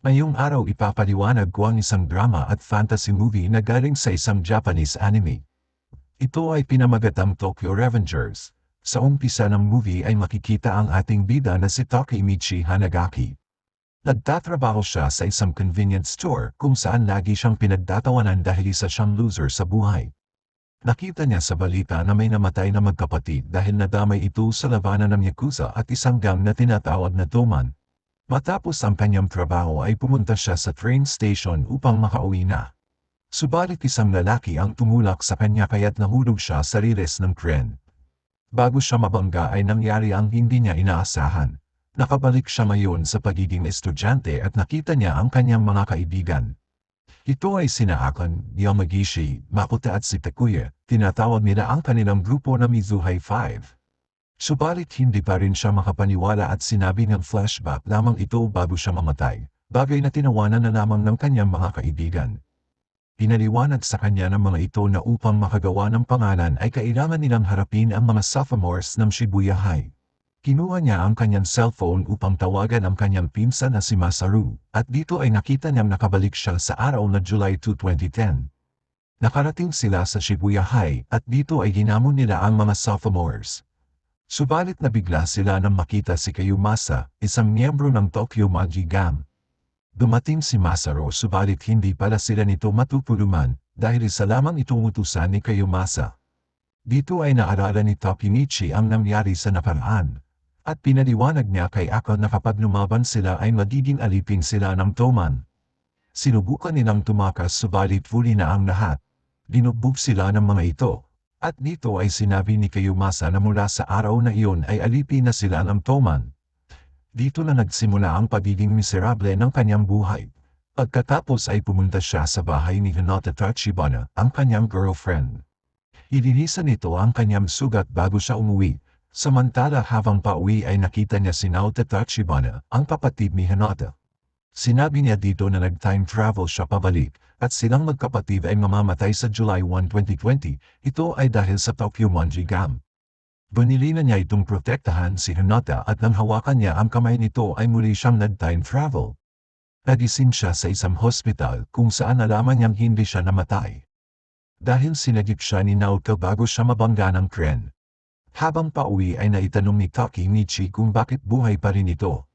Ngayong araw ipapaliwanag ko ang isang drama at fantasy movie na galing sa isang Japanese anime. Ito ay pinamagatang Tokyo Revengers. Sa umpisa ng movie ay makikita ang ating bida na si Takemichi Hanagaki. Nagtatrabaho siya sa isang convenience store kung saan lagi siyang pinagtatawanan dahil isa siyang loser sa buhay. Nakita niya sa balita na may namatay na magkapatid dahil nadamay ito sa labanan ng Yakuza at isang gang na tinatawag na Toman. Matapos ang kanyang trabaho ay pumunta siya sa train station upang makauwi na. Subalit isang lalaki ang tumulak sa kanya kaya't nahulog siya sa riles ng tren. Bago siya mabangga ay nangyari ang hindi niya inaasahan. Nakabalik siya ngayon sa pagiging estudyante at nakita niya ang kanyang mga kaibigan. Ito ay sina Akon, Yamagishi, Makoto at si Takuya. Tinatawag nila ang kanilang grupo na Mizuhai 5. Subalit hindi pa rin siya makapaniwala at sinabi ng flashback lamang ito bago siya mamatay, bagay na tinawanan na lamang ng kanyang mga kaibigan. Pinaliwanag sa kanya ng mga ito na upang makagawa ng pangalan ay kailangan nilang harapin ang mga sophomores ng Shibuya High. Kinuha niya ang kanyang cellphone upang tawagan ang kanyang pinsan na si Masaru, at dito ay nakita niyang nakabalik siya sa araw na July 2, 2010. Nakarating sila sa Shibuya High at dito ay ginamon nila ang mga sophomores. Subalit nabigla sila nang makita si Kayumasa, isang miyembro ng Tokyo Magi Gang. Dumating si Masaru subalit hindi pala sila nito matutulungan dahil isa lamang itong utusan ni Kayumasa. Dito ay naaralan ni Takemichi ang nangyari sa nakaraan. At pinaliwanag niya kay Ako na kapag lumaban sila ay magiging alipin sila ng Toman. Sinubukan nilang tumakas subalit huli na ang lahat. Dinugbog sila ng mga ito. At dito ay sinabi ni Kayumasa na mula sa araw na iyon ay alipin na sila ng Toman. Dito na nagsimula ang pagiging miserable ng kanyang buhay. Pagkatapos ay pumunta siya sa bahay ni Hinata Tachibana, ang kanyang girlfriend. Ilinisan nito ang kanyang sugat bago siya umuwi. Samantala habang pauwi ay nakita niya si Naota Tachibana, ang kapatid ni Hinata. Sinabi niya dito na nag-time travel siya pabalik, at silang magkapatid ay mamamatay sa July 1, 2020, ito ay dahil sa Tokyo Magi Gang. Banilina niya itong protektahan si Hinata at nang hawakan niya ang kamay nito ay muli siyang nag-time travel. Nagising siya sa isang hospital kung saan nalaman niyang hindi siya namatay. Dahil sinagip siya ni Naoto bago siya mabangga ng tren. Habang pauwi ay naitanong ni Takemichi kung bakit buhay pa rin ito.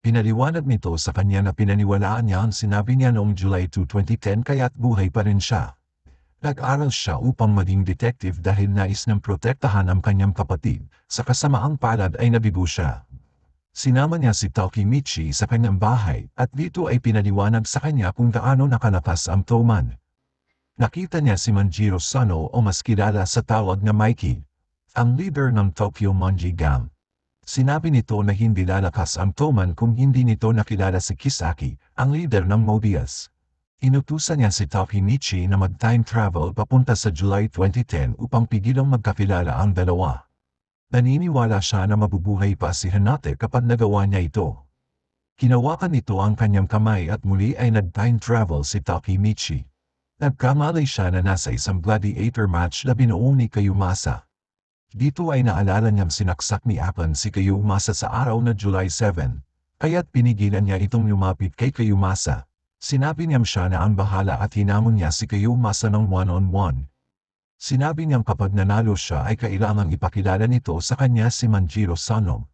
Pinaliwanag nito sa kanya na pinaniwalaan niya ang sinabi niya noong July 2, 2010 kaya't buhay pa rin siya. Nag-aral siya upang maging detective dahil nais niyang protektahan ang kanyang kapatid, sa kasamaang palad ay nabigo siya. Sinama niya si Takemichi sa kanyang bahay at dito ay pinaliwanag sa kanya kung gaano nakalakas ang Toman. Nakita niya si Manjiro Sano o mas kilala sa tawag na Mikey, ang leader ng Tokyo Magi Gang. Sinabi nito na hindi lalakas ang Toman kung hindi nito nakilala si Kisaki, ang leader ng Mobius. Inutusan niya si Takemichi na mag-time travel papunta sa July 2010 upang pigilang magkakilala ang dalawa. Naniniwala siya na mabubuhay pa si Hinata kapag nagawa niya ito. Kinawakan nito ang kanyang kamay at muli ay nag-time travel si Takemichi. Nagkamali siya na nasa isang gladiator match na binuo ni Kayumasa. Dito ay naalala niyang sinaksak ni Akon si Kayumasa sa araw na July 7, kaya't pinigilan niya itong lumapit kay Kayumasa. Sinabi niyang siya na ang bahala at hinamon niya si Kayumasa ng one-on-one. Sinabi niyang kapag nanalo siya ay kailangang ipakilala nito sa kanya si Manjiro Sano.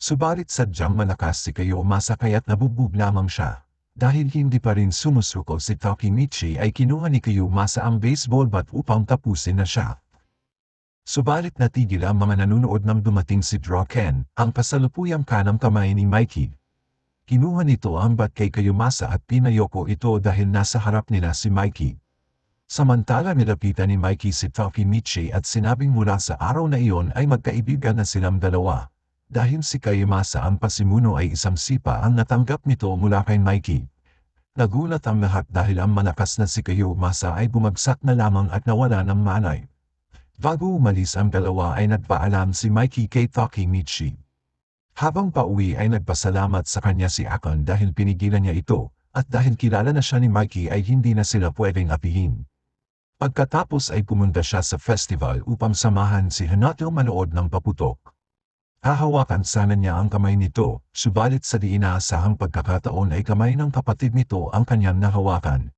Subalit sadyang malakas si Kayumasa kaya't nabubog lamang siya. Dahil hindi pa rin sumusuko si Takemichi ay kinuha ni Kayumasa ang baseball bat upang tapusin na siya. Subalit natigil ang mga nanunood nang dumating si Draken, ang kasalukuyang kanang kamay ni Mikey. Kinuha nito ang bat kay Kayumasa at pinayoko ito dahil nasa harap nila si Mikey. Samantala nilapitan ni Mikey si Takemichi at sinabing mula sa araw na iyon ay magkaibigan na silang dalawa. Dahil si Kayumasa ang pasimuno ay isang sipa ang natanggap nito mula kay Mikey. Nagulat ang lahat dahil ang malakas na si Kayumasa ay bumagsak na lamang at nawala ng malay. Bago umalis ang dalawa ay nagpaalam si Mikey kay Takemichi. Habang pauwi ay nagpasalamat sa kanya si Akon dahil pinigilan niya ito, at dahil kilala na siya ni Mikey ay hindi na sila pwedeng apihin. Pagkatapos ay pumunta siya sa festival upang samahan si Hanato manood ng paputok. Hahawakan sana niya ang kamay nito, subalit sa di inaasahang pagkakataon ay kamay ng kapatid nito ang kanyang nahawakan.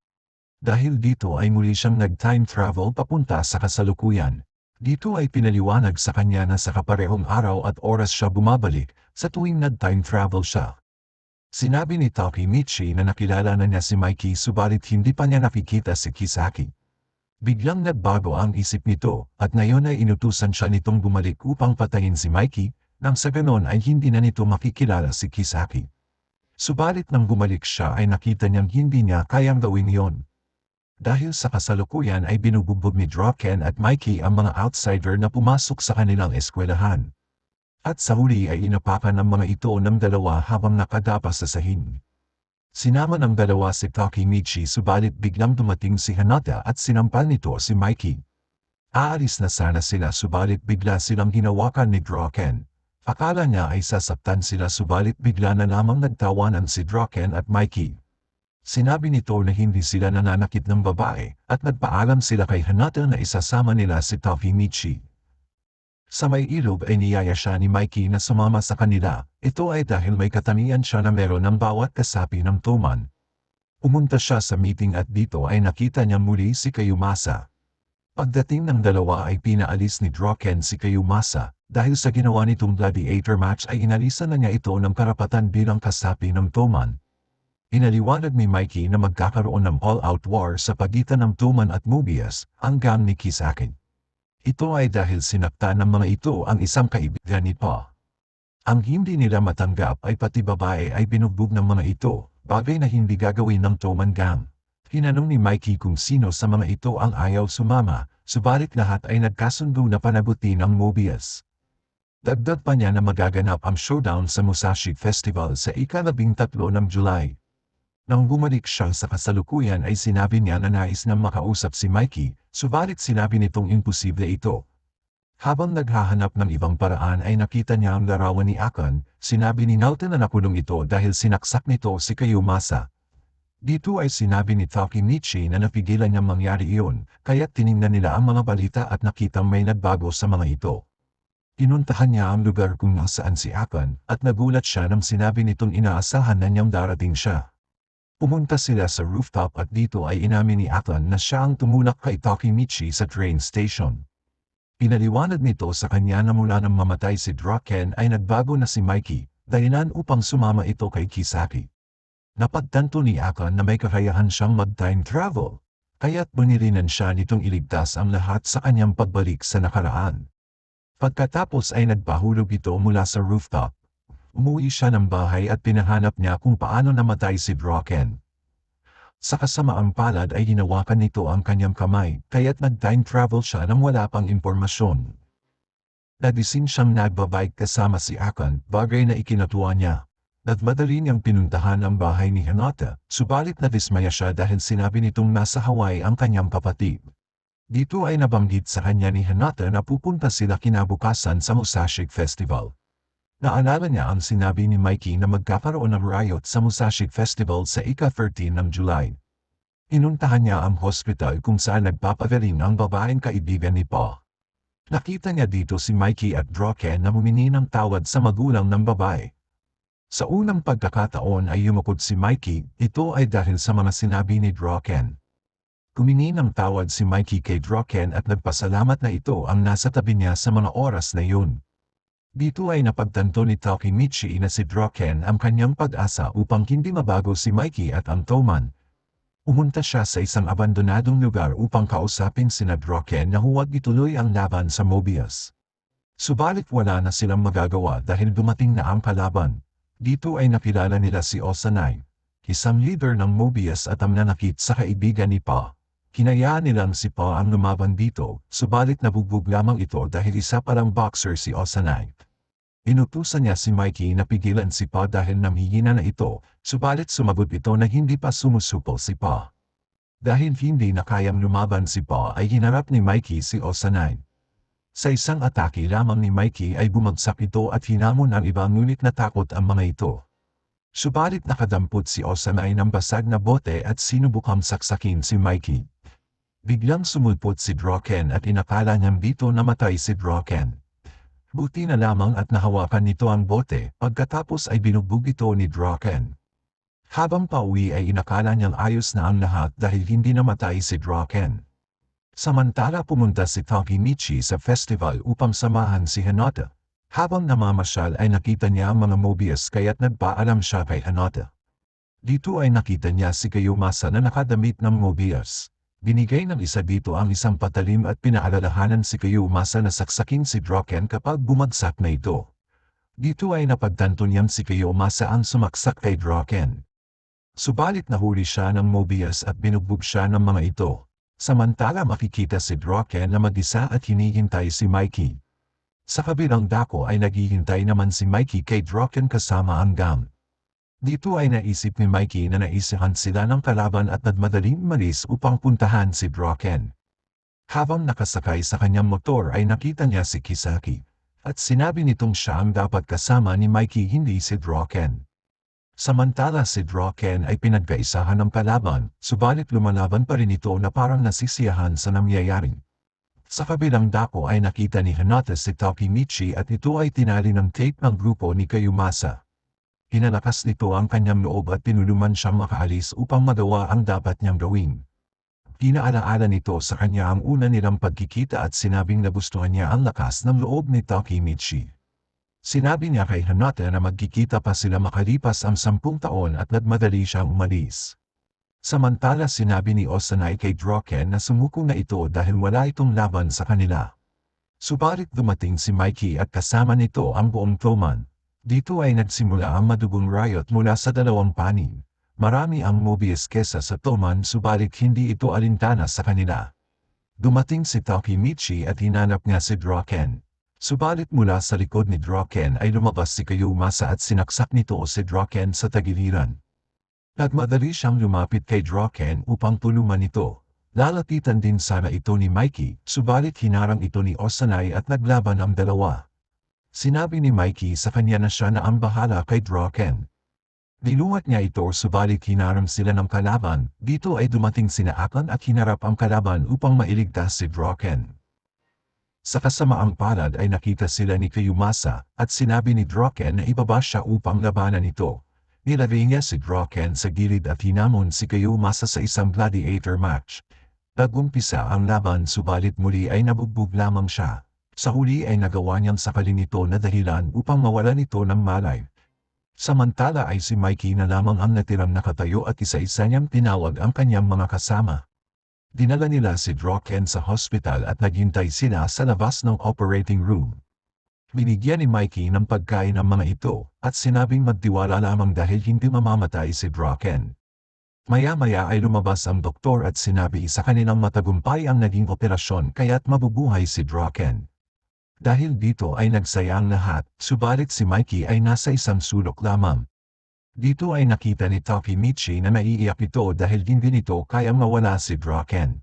Dahil dito ay muli siyang nag-time travel papunta sa kasalukuyan. Dito ay pinaliwanag sa kanya na sa kaparehong araw at oras siya bumabalik sa tuwing nag-time travel siya. Sinabi ni Takemichi na nakilala na niya si Mikey subalit hindi pa niya nakikita si Kisaki. Biglang nagbago ang isip nito at ngayon ay inutusan siya nitong bumalik upang patayin si Mikey, nang sa ganon ay hindi na nito makikilala si Kisaki. Subalit nang bumalik siya ay nakita niyang hindi niya kayang gawin iyon. Dahil sa kasalukuyan ay binubugbog ni Draken at Mikey ang mga outsider na pumasok sa kanilang eskwelahan. At sa huli ay inapakan ng mga ito ng dalawa habang nakadapa sa sahig. Sinama ng dalawa si Takemichi subalit biglang dumating si Hinata at sinampal nito si Mikey. Aalis na sana sila subalit bigla silang hinawakan ni Draken. Akala niya ay sasaktan sila subalit bigla na lamang nagtawanan si Draken at Mikey. Sinabi nito na hindi sila nananakit ng babae at nagpaalam sila kay Hinata na isasama nila si Takemichi. Sa may ilog ay niyaya siya ni Mikey na sumama sa kanila, ito ay dahil may katangian siya na meron ng bawat kasapi ng Toman. Pumunta siya sa meeting at dito ay nakita niya muli si Kayumasa. Pagdating ng dalawa ay pinaalis ni Draken si Kayumasa, dahil sa ginawa nitong gladiator match ay inalisan na niya ito ng karapatan bilang kasapi ng Toman. Inaliwanag ni Mikey na magkakaroon ng all-out war sa pagitan ng Toman at Mobius, ang gang ni Kisaki. Ito ay dahil sinaktan ng mga ito ang isang kaibigan ni Pa. Ang hindi nila matanggap ay pati babae ay binugbog ng mga ito, bagay na hindi gagawin ng Toman gang. Tinanong ni Mikey kung sino sa mga ito ang ayaw sumama, subalit lahat ay nagkasundo na panagutin ang Mobius. Dagdag pa niya na magaganap ang showdown sa Musashi Festival sa ika-13 ng July. Nang bumalik siya sa kasalukuyan ay sinabi niya na nais na makausap si Mikey, subalit sinabi nitong imposible ito. Habang naghahanap ng ibang paraan ay nakita niya ang larawan ni Akon, sinabi ni Naoto na nakulong ito dahil sinaksak nito si Kayumasa. Dito ay sinabi ni Takemichi na napigilan niyang mangyari iyon, kaya't tiningnan nila ang mga balita at nakitang may nagbago sa mga ito. Pinuntahan niya ang lugar kung nasaan si Akon at nagulat siya nang sinabi nitong inaasahan na niyang darating siya. Pumunta sila sa rooftop at dito ay inamin ni Akon na siya ang tumulak kay Takemichi sa train station. Pinaliwanag nito sa kanya na mula nang mamatay si Draken ay nagbago na si Mikey, dahilan upang sumama ito kay Kisaki. Napagtanto ni Akon na may kakayahan siyang mag-time travel, kaya't bunirinan siya nitong iligtas ang lahat sa kanyang pagbalik sa nakaraan. Pagkatapos ay nagpahulog ito mula sa rooftop. Umuwi siya ng bahay at pinahanap niya kung paano namatay si Draken. Sa kasamaang palad ay hinawakan nito ang kanyang kamay, kaya't nag-time travel siya nang wala pang impormasyon. Nagising siyang nagbabike kasama si Akon, bagay na ikinatuwa niya. Nagmadali niyang pinuntahan ang bahay ni Hinata, subalit nadismaya siya dahil sinabi nitong nasa Hawaii ang kanyang kapatid. Dito ay nabanggit sa kanya ni Hinata na pupunta sila kinabukasan sa Musashi Festival. Naalala niya ang sinabi ni Mikey na magkakaroon ng riot sa Musashi Festival sa ika-13 ng July. Inuntahan niya ang hospital kung saan nagpapagaling ang babaeng kaibigan ni Pa. Nakita niya dito si Mikey at Draken na humingi ng tawad sa magulang ng babae. Sa unang pagkakataon ay yumukod si Mikey, ito ay dahil sa mga sinabi ni Draken. Humingi ng tawad si Mikey kay Draken at nagpasalamat na ito ang nasa tabi niya sa mga oras na yun. Dito ay napagtanto ni Takemichi na si Draken ang kanyang pag-asa upang hindi mabago si Mikey at ang Toman. Pumunta siya sa isang abandonadong lugar upang kausapin sina Draken na huwag ituloy ang laban sa Mobius. Subalit wala na silang magagawa dahil dumating na ang kalaban. Dito ay nakilala nila si Osanai, isang leader ng Mobius at ang nanakit sa kaibigan ni Pa. Hinayaan nilang si Pa ang lumaban dito, subalit nabugbog lamang ito dahil isa palang boxer si Osanai. Inutusan niya si Mikey na pigilan si Pa dahil namhihina na ito, subalit sumagot ito na hindi pa sumusuko si Pa. Dahil hindi na kayang lumaban si Pa ay hinarap ni Mikey si Osanai. Sa isang atake lamang ni Mikey ay bumagsak ito at hinamon ang iba ngunit natakot ang mga ito. Subalit nakadampot si Osanai ng basag na bote at sinubukang saksakin si Mikey. Biglang sumulpot si Draken at inakala niyang dito namatay si Draken. Buti na lamang at nahawakan nito ang bote, pagkatapos ay binugbog ito ni Draken. Habang pauwi ay inakala niyang ayos na ang lahat dahil hindi namatay si Draken. Samantala pumunta si Takemichi sa festival upang samahan si Hinata. Habang namamasyal ay nakita niya ang mga Mobius kaya't nagpaalam siya kay Hinata. Dito ay nakita niya si Kayumasa na nakadamit ng Mobius. Binigay ng isa dito ang isang patalim at pinaalalahanan si Kayumasa na saksakin si Draken kapag bumagsak na ito. Dito ay napagtanto niyang si Kayumasa ang sumaksak kay Draken. Subalit nahuli siya ng Mobius at binugbog siya ng mga ito. Samantala makikita si Draken na mag-isa at hinihintay si Mikey. Sa kabilang dako ay naghihintay naman si Mikey kay Draken kasama ang gang. Dito ay naisip ni Mikey na naisihan sila ng kalaban at nagmadaling malis upang puntahan si Draken. Habang nakasakay sa kanyang motor ay nakita niya si Kisaki. At sinabi nitong siya ang dapat kasama ni Mikey hindi si Draken. Samantala si Draken ay pinagkaisahan ng kalaban, subalit lumalaban pa rin ito na parang nasisiyahan sa nangyayari. Sa kabilang dako ay nakita ni Hinata si Takemichi at ito ay tinali ng tape ng grupo ni Kayumasa. Hinalakas nito ang kanyang loob at pinulungan siyang makaalis upang magawa ang dapat niyang gawin. Pinaalaala nito sa kanya ang una nilang pagkikita at sinabing nagustuhan niya ang lakas ng loob ni Takemichi. Sinabi niya kay Hinata na magkikita pa sila makalipas ang 10 taon at nagmadali siyang umalis. Samantala sinabi ni Osanai kay Draken na sumuko na ito dahil wala itong laban sa kanila. Subalit dumating si Mikey at kasama nito ang buong Toman. Dito ay nagsimula ang madugong riot mula sa dalawang panig. Marami ang Mobius kesa sa Toman subalit hindi ito alintana sa kanila. Dumating si Takemichi at hinanap niya si Draken. Subalit mula sa likod ni Draken ay lumabas si Kayumasa at sinaksak nito si Draken sa tagiliran. Nagmadali siyang lumapit kay Draken upang tulungan ito. Lalapitan din sana ito ni Mikey, subalit hinarang ito ni Osanai at naglaban ang dalawa. Sinabi ni Mikey sa kanya na siya na ang bahala kay Draken. Niluwat niya ito subalit hinarang sila ng kalaban, dito ay dumating sina Aklan at hinarap ang kalaban upang mailigtas si Draken. Sa kasamaang palad ay nakita sila ni Kayumasa at sinabi ni Draken na ibaba siya upang labanan ito. Nilagay niya si Draken sa gilid at hinamon si Kayumasa sa isang gladiator match. Nagumpisa ang laban subalit muli ay nabugbog lamang siya. Sa huli ay nagawa niyang sakalin ito na dahilan upang mawalan ito ng malay. Samantala ay si Mikey na lamang ang natirang nakatayo at isa-isa niyang tinawag ang kanyang mga kasama. Dinala nila si Draken sa hospital at naghintay sila sa labas ng operating room. Binigyan ni Mikey ng pagkain ang mga ito at sinabing magtiwala lamang dahil hindi mamamatay si Draken. Maya-maya ay lumabas ang doktor at sinabi sa kanilang matagumpay ang naging operasyon kaya't mabubuhay si Draken. Dahil dito ay nagsaya ang lahat, subalit si Mikey ay nasa isang sulok lamang. Dito ay nakita ni Takemichi na naiiyak ito dahil hindi nito kayang mawala si Draken.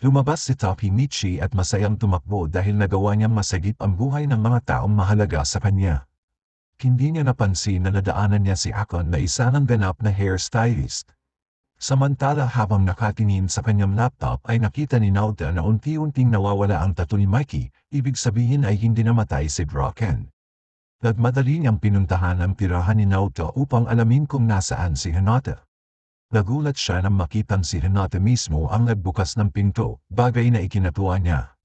Lumabas si Takemichi at masayang tumakbo dahil nagawa niyang masagip ang buhay ng mga taong mahalaga sa kanya. Hindi niya napansin na nadaanan niya si Akon na isa ng ganap na hairstylist. Samantala habang nakatingin sa kanyang laptop ay nakita ni Naoto na unti-unting nawawala ang tattoo ni Mikey, ibig sabihin ay hindi namatay si Draken. Nagmadali niyang pinuntahan ang tirahan ni Naoto upang alamin kung nasaan si Hinata. Nagulat siya nang makitang si Hinata mismo ang nagbukas ng pinto, bagay na ikinatuwa niya.